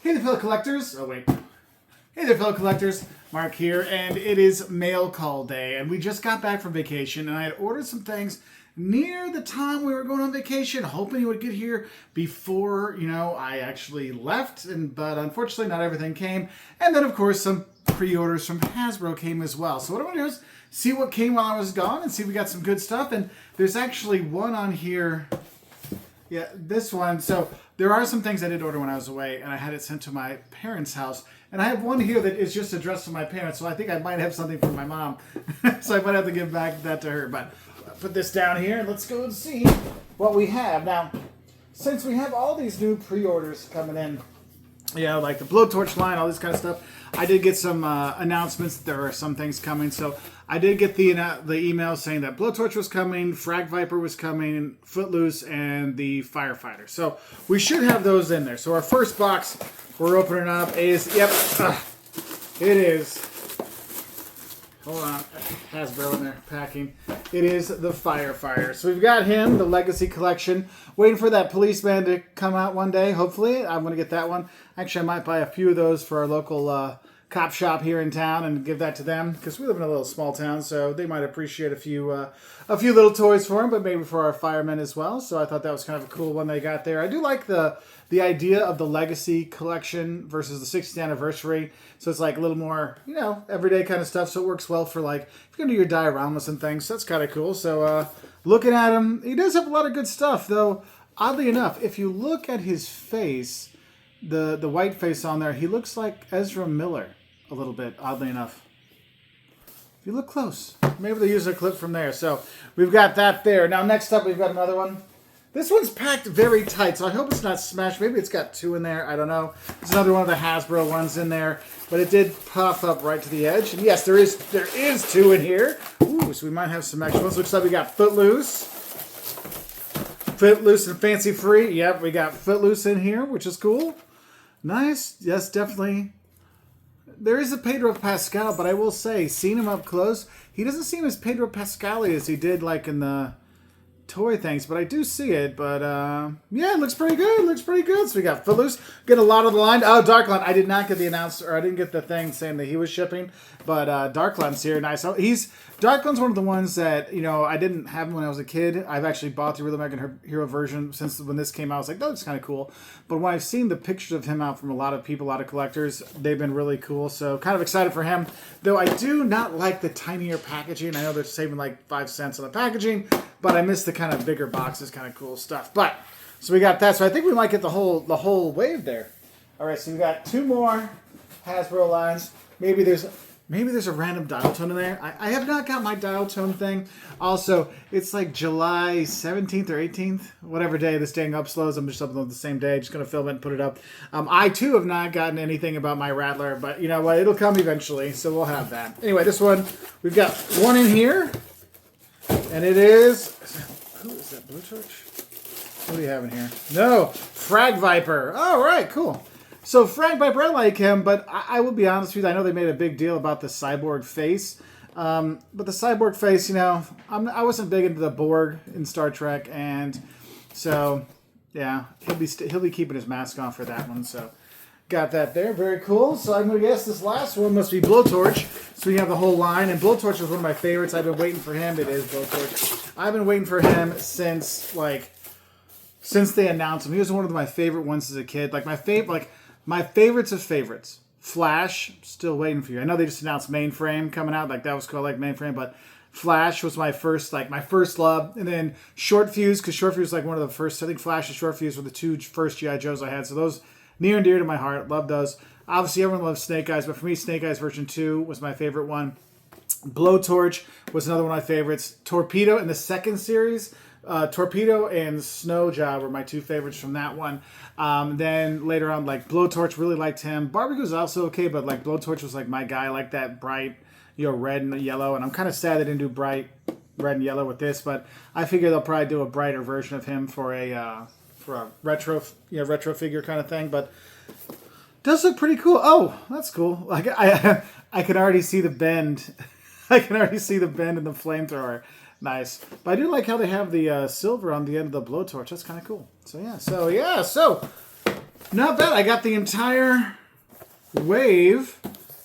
Hey there, fellow collectors. Oh, wait. Hey there, fellow collectors. Mark here, and it is mail call day, and we just got back from vacation, and I had ordered some things near the time we were going on vacation, hoping you would get here before, I actually left, but unfortunately not everything came. And then, of course, some pre-orders from Hasbro came as well. So what I want to do is see what came while I was gone and see if we got some good stuff. And there's actually one on here. Yeah, this one. So there are some things I did order when I was away, and I had it sent to my parents' house. And I have one here that is just addressed to my parents, so I think I might have something from my mom. So I might have to give back that to her. But I'll put this down here, and let's go and see what we have. Now, since we have all these new pre-orders coming in, like the blowtorch line, all this kind of stuff, I did get some announcements. There are some things coming. So I did get the email saying that blowtorch was coming, Frag Viper was coming, Footloose, and the Firefighter. So we should have those in there. So our first box we're opening up is, it is, hold on, Hasbro in there packing. It is the Firefighter. So we've got him, the Legacy Collection. Waiting for that Policeman to come out one day, hopefully. I'm going to get that one. Actually, I might buy a few of those for our local cop shop here in town and give that to them, because we live in a little small town, so they might appreciate a few little toys for them, but maybe for our firemen as well. So I thought that was kind of a cool one they got there. I do like the idea of the Legacy Collection versus the 60th anniversary. So it's like a little more, everyday kind of stuff. So it works well for like if you're gonna do your dioramas and things. So that's kind of cool. So looking at him, he does have a lot of good stuff, though. Oddly enough, if you look at his face, the white face on there, he looks like Ezra Miller a little bit, oddly enough. If you look close, maybe they use a clip from there. So we've got that there. Now next up, we've got another one. This one's packed very tight, so I hope it's not smashed. Maybe it's got two in there. I don't know. There's another one of the Hasbro ones in there, but it did puff up right to the edge. And yes, there is two in here. Ooh, so we might have some extra ones. Looks like we got Footloose and Fancy Free. Yep, we got Footloose in here, which is cool. Nice. Yes, definitely. There is a Pedro Pascal, but I will say, seeing him up close, he doesn't seem as Pedro Pascal-y as he did like in the toy things, but I do see it. But it looks pretty good. So we got Footloose. Get a lot of the line. Oh, Darkline. I did not get the announcer, or I didn't get the thing saying that he was shipping, but Darkline's here. Nice. Oh, Darkline's one of the ones that I didn't have when I was a kid. I've actually bought the Real American Hero version since when this came out. I was like, that looks kind of cool. But when I've seen the pictures of him out from a lot of people, a lot of collectors, they've been really cool. So kind of excited for him. Though I do not like the tinier packaging. I know they're saving like 5 cents on the packaging, but I miss the kind of bigger boxes, kind of cool stuff. But so we got that. So I think we might get the whole wave there. All right, so we got two more Hasbro lines. Maybe there's a random dial tone in there. I have not got my dial tone thing. Also, it's like July 17th or 18th, whatever day this dang uploads. I'm just uploading the same day. Just going to film it and put it up. I, too, have not gotten anything about my Rattler, but you know what? It'll come eventually, so we'll have that. Anyway, this one, we've got one in here, and it is... Who is that, blowtorch? What do you have in here? No, Frag Viper. Oh, right, cool. So Frag Viper, I like him, but I will be honest with you. I know they made a big deal about the cyborg face, but the cyborg face, I wasn't big into the Borg in Star Trek, and so yeah, he'll be keeping his mask on for that one. So got that there, very cool. So I'm gonna guess this last one must be Blowtorch. So we have the whole line, and Blowtorch is one of my favorites. I've been waiting for him. It is Blowtorch. I've been waiting for him since they announced him. He was one of my favorite ones as a kid. My favorites of favorites. Flash, still waiting for you. I know they just announced Mainframe coming out. That was called Mainframe, but Flash was my first love. And then Short Fuse, because Short Fuse was one of the first. I think Flash and Short Fuse were the two first G.I. Joes I had. So those near and dear to my heart. Love those. Obviously, everyone loves Snake Eyes, but for me, Snake Eyes version 2 was my favorite one. Blowtorch was another one of my favorites. Torpedo in the second series. Torpedo and Snow Job were my two favorites from that one. Then later on, Blowtorch, really liked him. Barbecue was also okay, but Blowtorch was my guy. I like that bright, red and yellow. And I'm kind of sad they didn't do bright red and yellow with this, but I figure they'll probably do a brighter version of him for a retro figure kind of thing. But does look pretty cool. Oh, that's cool. I can already see the bend. I can already see the bend in the flamethrower. Nice. But I do like how they have the silver on the end of the blowtorch. That's kind of cool. So Not bad. I got the entire wave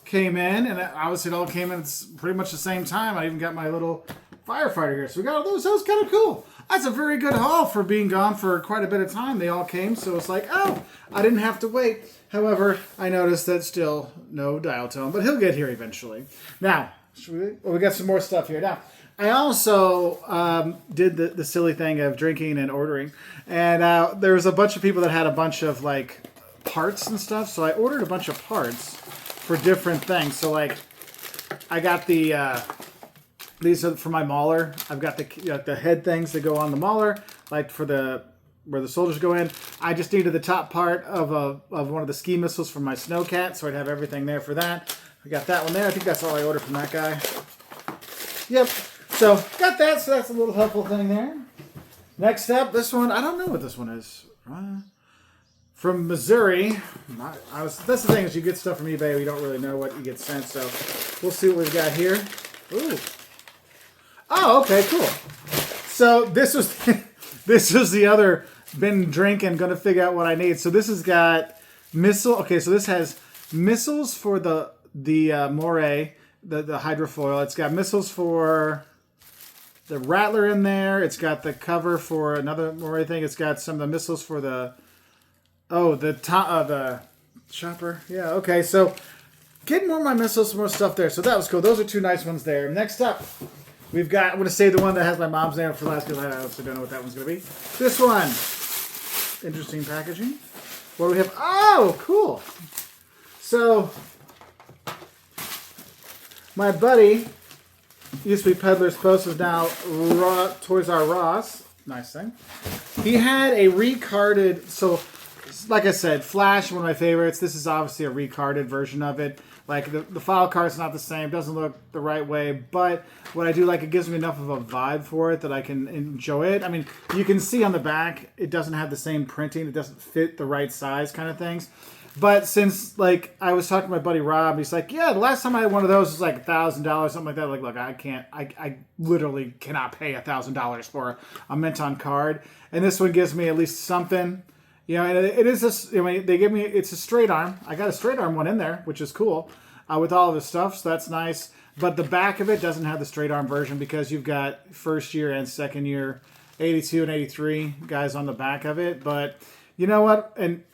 came in, and obviously it all came in pretty much the same time. I even got my little firefighter here. So we got all those. That was kind of cool. That's a very good haul for being gone for quite a bit of time. They all came, so it's like, oh, I didn't have to wait. However, I noticed that still no dial tone, but he'll get here eventually. Now, we got some more stuff here. Now, I also did the silly thing of drinking and ordering, and there was a bunch of people that had a bunch of like parts and stuff, so I ordered a bunch of parts for different things. So like, I got the these are for my mauler. I've got the head things that go on the mauler, like for where the soldiers go in. I just needed the top part of one of the ski missiles for my snowcat, so I'd have everything there for that. I got that one there. I think that's all I ordered from that guy. Yep. So got that. So that's a little helpful thing there. Next up, this one. I don't know what this one is. From Missouri. That's the thing is you get stuff from eBay. You don't really know what you get sent. So we'll see what we've got here. Ooh. Oh, okay, cool. So this was the other been drinking, gonna figure out what I need. So this has got missile. Okay, so this has missiles for the Moray, the hydrofoil. It's got missiles for the Rattler in there. It's got the cover for another Moray thing. It's got some of the missiles for the chopper. Yeah, okay. So getting more of my missiles, more stuff there. So that was cool. Those are two nice ones there. Next up, we've got, I'm going to save the one that has my mom's name for last because I obviously don't know what that one's going to be. This one. Interesting packaging. What do we have? Oh, cool. So, my buddy, used to be Peddler's Post, is now Toys R Us. Nice thing. He had a recarded, so like I said, Flash, one of my favorites. This is obviously a recarded version of it. Like, the file card's not the same, doesn't look the right way, but what I do like, it gives me enough of a vibe for it that I can enjoy it. I mean, you can see on the back, it doesn't have the same printing, it doesn't fit the right size kind of things. But since, like, I was talking to my buddy Rob, he's like, yeah, the last time I had one of those was like $1,000, something like that. Like, look, I literally cannot pay $1,000 for a Menton card. And this one gives me at least something. You know, and it is they give me, it's a straight arm. I got a straight arm one in there, which is cool, with all of the stuff, so that's nice. But the back of it doesn't have the straight arm version because you've got first year and second year, 82 and 83 guys on the back of it. But you know what? And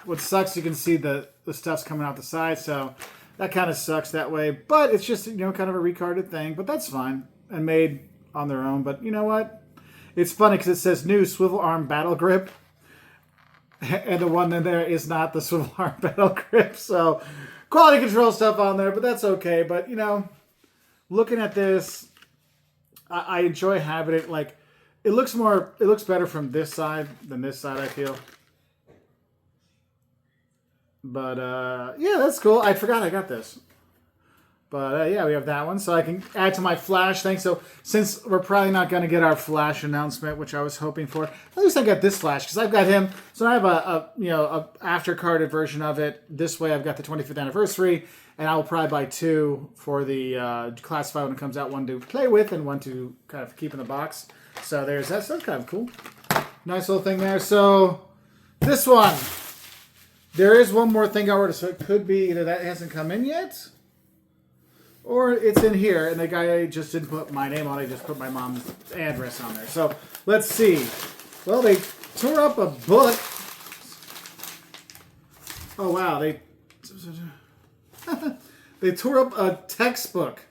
what sucks, you can see the stuff's coming out the side, so that kind of sucks that way. But it's just, you know, kind of a recarded thing, but that's fine and made on their own. But you know what? It's funny because it says new swivel arm battle grip. And the one in there is not the swivel arm battle grip. So, quality control stuff on there, but that's okay. But, you know, looking at this, I enjoy having it. Like, it looks better from this side than this side, I feel. But, yeah, that's cool. I forgot I got this. But, yeah, we have that one. So I can add to my Flash thing. So since we're probably not going to get our Flash announcement, which I was hoping for, at least I got this Flash because I've got him. So I have a after-carded version of it. This way I've got the 25th anniversary. And I will probably buy two for the classified when it comes out. One to play with and one to kind of keep in the box. So there's that. So that's kind of cool. Nice little thing there. So this one. There is one more thing I ordered. So it could be either that hasn't come in yet, or it's in here, and the guy just didn't put my name on it, he just put my mom's address on there. So, let's see. Well, they tore up a book. Oh, wow. They tore up a textbook.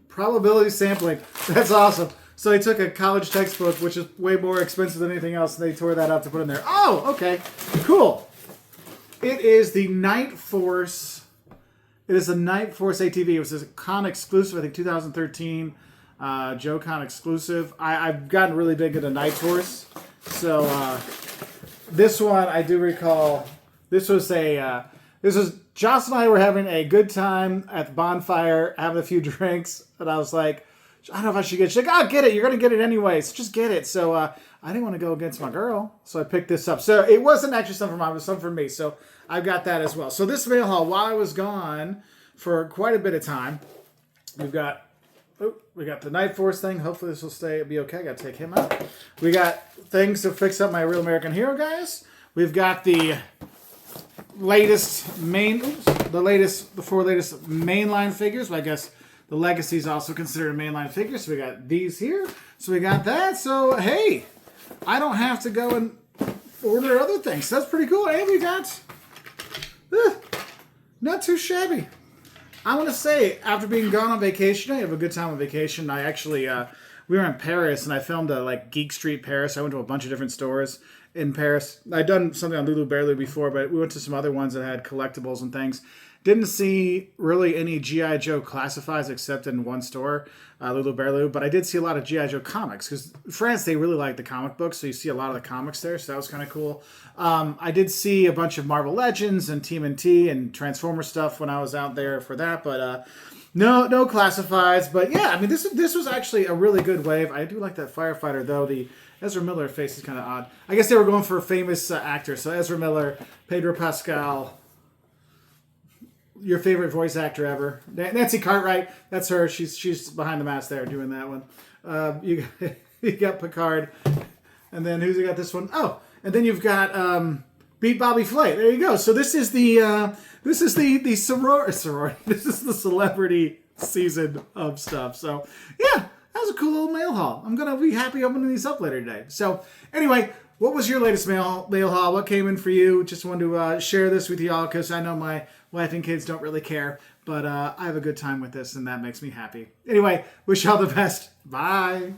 Probability sampling. That's awesome. So they took a college textbook, which is way more expensive than anything else, and they tore that up to put in there. Oh, okay. Cool. It is the Night Force. It is a Night Force ATV. It was a con exclusive, I think 2013, Joe Con exclusive. I've gotten really big into Night Force. So this one, I do recall, this was Joss and I were having a good time at the bonfire, having a few drinks, and I was like, I don't know if I should get it. She's like, I'll get it. You're going to get it anyway, so just get it. So I didn't want to go against my girl, so I picked this up. So it wasn't actually something for mom, it was something for me. So I've got that as well. So this mail haul, while I was gone for quite a bit of time, we've got Oh, we got the Night Force thing. Hopefully this will be okay. I got to take him out. We got things to fix up my Real American Hero guys. We've got the latest the 4 latest mainline figures. But I guess the Legacy is also considered a mainline figure. So we got these here. So we got that. So hey, I don't have to go and order other things. So that's pretty cool. And we got not too shabby. I want to say, after being gone on vacation, I have a good time on vacation. I actually, we were in Paris, and I filmed a Geek Street Paris. I went to a bunch of different stores in Paris. I'd done something on Lulu Bearloo before, but we went to some other ones that had collectibles and things. Didn't see really any G.I. Joe classifieds except in one store, Lulu Bearloo, but I did see a lot of G.I. Joe comics, because France, they really like the comic books, so you see a lot of the comics there, so that was kind of cool. I did see a bunch of Marvel Legends and TMNT and Transformer stuff when I was out there for that, but no classifieds. But yeah, I mean, this was actually a really good wave. I do like that firefighter, though. The Ezra Miller face is kind of odd. I guess they were going for a famous actor, so Ezra Miller, Pedro Pascal, your favorite voice actor ever, Nancy Cartwright. That's her. She's behind the mask there doing that one. You got Picard, and then who's got this one? Oh, and then you've got Beat Bobby Flay. There you go. So this is the sorority. This is the celebrity season of stuff. So yeah, that was a cool little mail haul. I'm gonna be happy opening these up later today. So anyway. What was your latest mail haul? What came in for you? Just wanted to share this with y'all because I know my wife and kids don't really care. But I have a good time with this, and that makes me happy. Anyway, wish y'all the best. Bye.